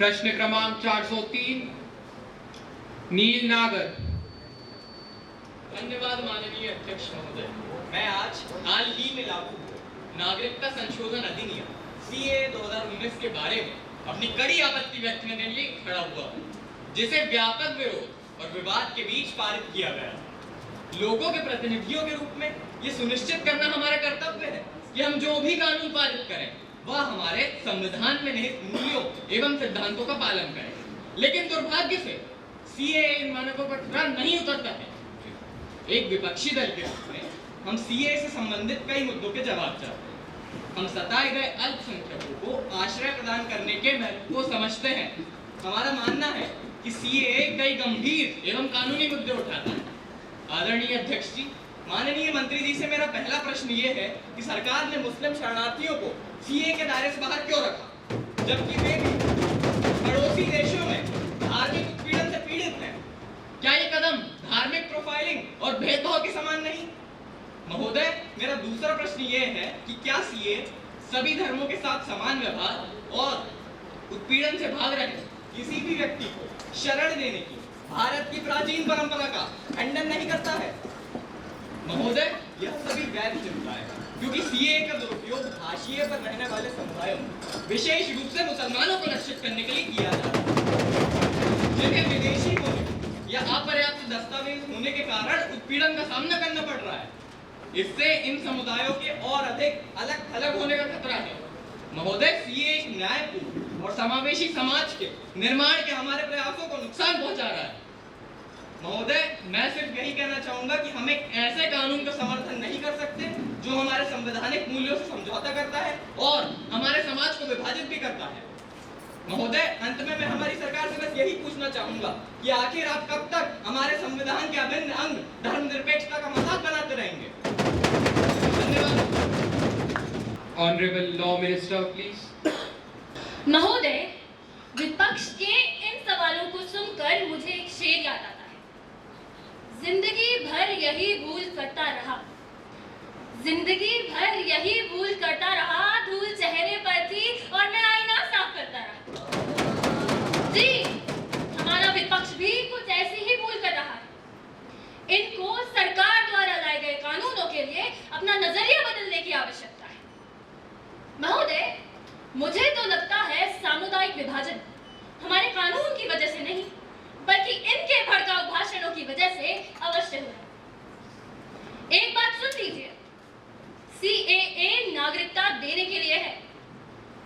प्रश्न क्रमांक 403 नील नागर। धन्यवाद माननीय अध्यक्ष महोदय। मैं आज हाल ही में लागू नागरिकता संशोधन अधिनियम सीए 2019 के बारे में अपनी कड़ी आपत्ति व्यक्त करने के लिए खड़ा हुआ, जिसे व्यापक विरोध और विवाद के बीच पारित किया गया। लोगों के प्रतिनिधियों के रूप में ये सुनिश्चित करना हमारा कर्तव्य है कि हम जो भी कानून पारित करें वह हमारे संविधान में निहित मूल्यों एवं सिद्धांतों का पालन करें। लेकिन दुर्भाग्य से सीए इन मानकों पर खरा नहीं उतरता है। एक विपक्षी दल के रूप में हम सीए से संबंधित कई मुद्दों के जवाब चाहते हैं। हम सताए गए अल्पसंख्यकों को आश्रय प्रदान करने के महत्व को समझते हैं। हमारा मानना है कि सीए कई गंभीर एवं कानूनी मुद्दे उठाता है। आदरणीय अध्यक्ष जी, माननीय मंत्री जी से मेरा पहला प्रश्न ये है कि सरकार ने मुस्लिम शरणार्थियों को सीए के दायरे से बाहर क्यों रखा, जबकि वे भी पड़ोसी देशों में धार्मिक उत्पीड़न से पीड़ित हैं। क्या ये कदम धार्मिक प्रोफाइलिंग और भेदभाव के समान नहीं? महोदय, मेरा दूसरा प्रश्न ये है कि क्या सीए सभी धर्मों के साथ समान व्यवहार और उत्पीड़न से भाग रहे किसी भी व्यक्ति को शरण देने की भारत की प्राचीन परंपरा का खंडन नहीं करता है? महोदय, यह सभी वैध चिंता है, क्योंकि सीए का दुरुपयोग हाशिए पर रहने वाले समुदायों, विशेष रूप से मुसलमानों को लक्षित करने के लिए किया जाता है, जिन्हें विदेशी होने या अपर्याप्त दस्तावेज होने के कारण उत्पीड़न का सामना करना पड़ रहा है। इससे इन समुदायों के और अधिक अलग थलग होने का खतरा है। महोदय, सीए एक न्यायपूर्ण और समावेशी समाज के निर्माण के हमारे प्रयासों को नुकसान पहुंचा रहा है। महोदय, मैं सिर्फ यही कहना चाहूंगा कि हम एक ऐसे कानून का समर्थन नहीं कर सकते जो हमारे संवैधानिक मूल्यों से समझौता करता है और हमारे समाज को विभाजित भी करता है। महोदय, अंत में मैं हमारी सरकार से बस यही पूछना चाहूंगा कि आखिर आप कब तक हमारे संविधान के अभिन्न अंग धर्मनिरपेक्षता का मजाक बनाते रहेंगे? धन्यवाद। Honourable law minister please. महोदय, विपक्ष के इन सवालों को सुनकर मुझे एक शेर याद आता है। जिंदगी भर यही भूल करता रहा, जिंदगी भर यही भूल करता रहा, धूल चेहरे पर थी और मैं आईना साफ करता रहा। जी, हमारा विपक्ष भी कुछ ऐसी ही भूल कर रहा है। इनको सरकार द्वारा लाए गए कानूनों के लिए अपना नजरिया बदलने की आवश्यकता है। महोदय, मुझे तो लगता है सामुदायिक विभाजन हमारे कानून की वजह से नहीं, बल्कि इनके भड़काऊ भाषणों की वजह से अवश्य हो रहा है। एक बात सुन लीजिए, सीएए नागरिकता देने के लिए है।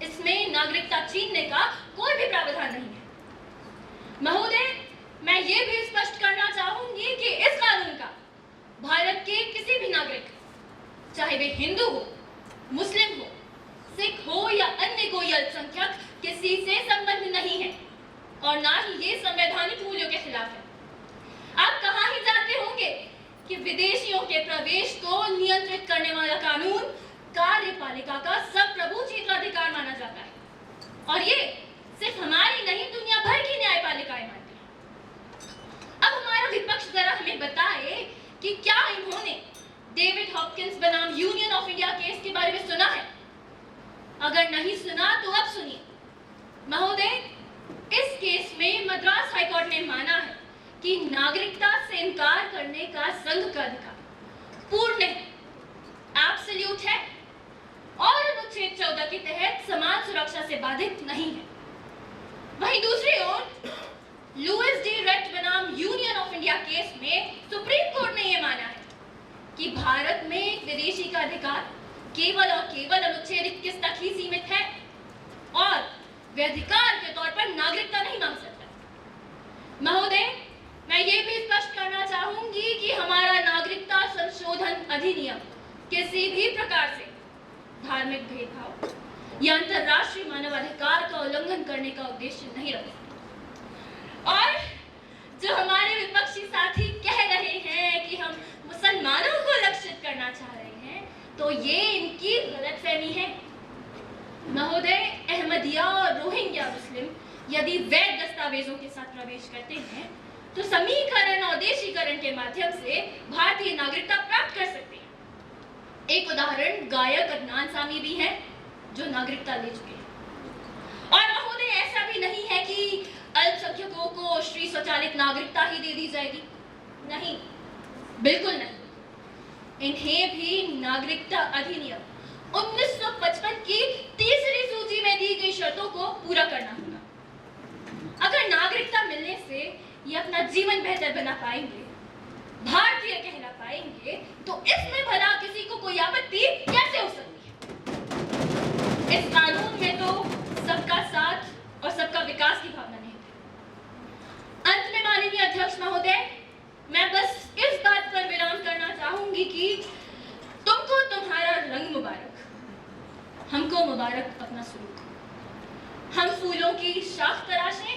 इसमें नागरिकता छीनने का कोई भी प्रावधान नहीं है। महोदय, मैं ये भी स्पष्ट करना चाहूंगी कि इस कानून का भारत के किसी भी नागरिक, चाहे वे हिंदू हो, मुस्लिम हो, सिख हो या अन्य कोई अल्पसंख्यक, किसी से संबंध नहीं है और ना ही ये संवैधानिक मूल्यों के खिलाफ है। आप कहाँ ही जानते होंगे कि विदेशियों के प्रवेश को नियंत्रित करने वाला कानून कार्यपालिका का सबप्रभु क्षेत्राधिकार माना जाता है और ये सिर्फ हमारी नहीं, दुनिया भर की न्यायपालिकाएं मानती हैं। अब हमारा विपक्ष जरा हमें बताए कि क्या इन्होंने डेविड हॉपकिंस बनाम यूनियन ऑफ इंडिया केस के बारे में सुना है? अगर नहीं सुना तो अब सुनिए। महोदय, इस केस में मद्रास हाईकोर्ट ने माना है कि नागरिकता से इनकार करने का संघ का अधिकार पूर्ण है, एब्सोल्यूट है और अनुच्छेद 14 के तहत समाज सुरक्षा से बाधित नहीं है। वहीं दूसरी ओर लुइस डी रेट बनाम यूनियन ऑफ इंडिया केस में सुप्रीम कोर्ट ने यह माना है कि भारत में एक विदेशी का अधिकार केवल और केवल अनुच्छेद 21 तक ही सीमित है और वे अधिकार के तौर पर नागरिकता नहीं मांग सकता। महोदय, मैं ये भी स्पष्ट करना चाहूंगी कि हमारा नागरिकता संशोधन अधिनियम किसी भी प्रकार से धार्मिक भेदभाव या अंतर्राष्ट्रीय मानवाधिकार का उल्लंघन करने का उद्देश्य नहीं रखता। और जो हमारे विपक्षी साथी कह रहे हैं कि हम मुसलमानों को लक्षित करना चाह रहे हैं, तो ये इनकी गलतफहमी है। महोदय, अहमदिया और रोहिंग्या मुस्लिम यदि वैध दस्तावेजों के साथ प्रवेश करते हैं तो समीकरण और देशीकरण के माध्यम से भारतीय नागरिकता प्राप्त कर सकते हैं। एक उदाहरण गायक अदनान सामी भी हैं जो नागरिकता ले चुके हैं। और महोदय, ऐसा भी नहीं है कि अल्पसंख्यकों को श्री स्वचालित नागरिकता ही दे दी जाएगी। नहीं, बिल्कुल नहीं। इन्हें भी नागरिकता अधिनियम 1955 की तीसरी सूची में दी गई शर्तों को पूरा करना होगा। अगर नागरिकता मिलने से ये अपना जीवन बेहतर बना पाएंगे, भारतीय कहला पाएंगे, तो इसमें भला किसी को कोई आपत्ति कैसे हो सकती है? इस कानून में तो सबका साथ और सबका विकास की भावना नहीं है। अंत में माननीय अध्यक्ष महोदय, मैं बस इस बात पर विराम करना चाहूंगी कि तुमको तुम्हारा रंग मुबारक, हमको मुबारक अपना सुलूक। हम फूलों की शाख तराशें